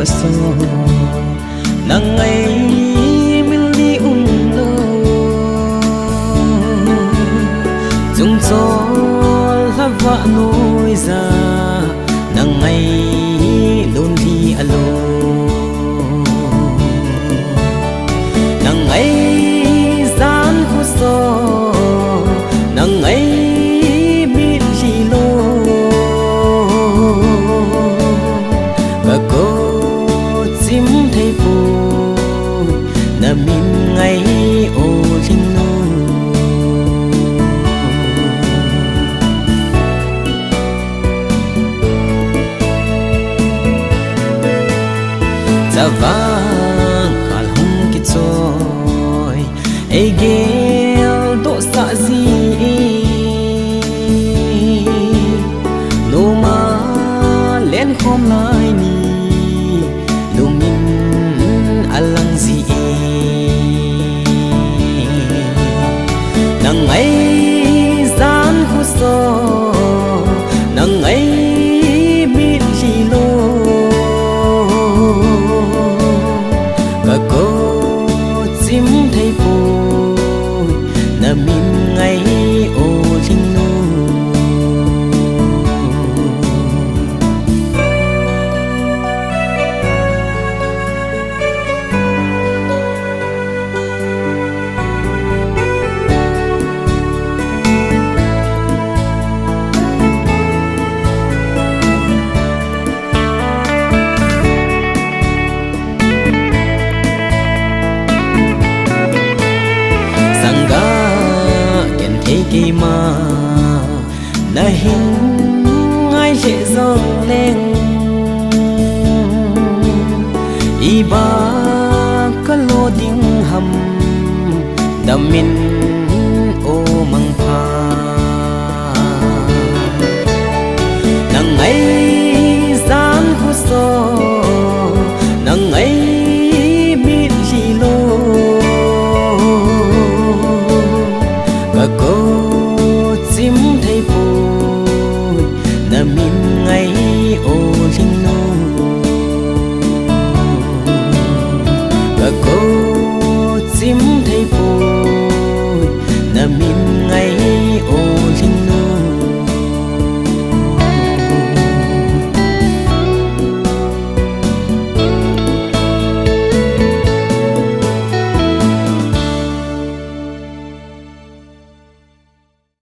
của so nắng ngày mình đi lô dùng gió lá vạ nối ra nắng ngày luôn đi alo nắng ngày gian của so nắng ngày biết gì lô và cô chim thấy vui là mình ngày ô linh nô za vang khal hung ki choi e gel do sa gì no ma len khom lai ni lumin alang gì nang ngày gian khu so nang ngày biết gì lô và cô chim thấy vui là mình ngày ô linh nô kỳ mà là hình ai dễ dàng lên y ba cái lô đinh hầm đầm mình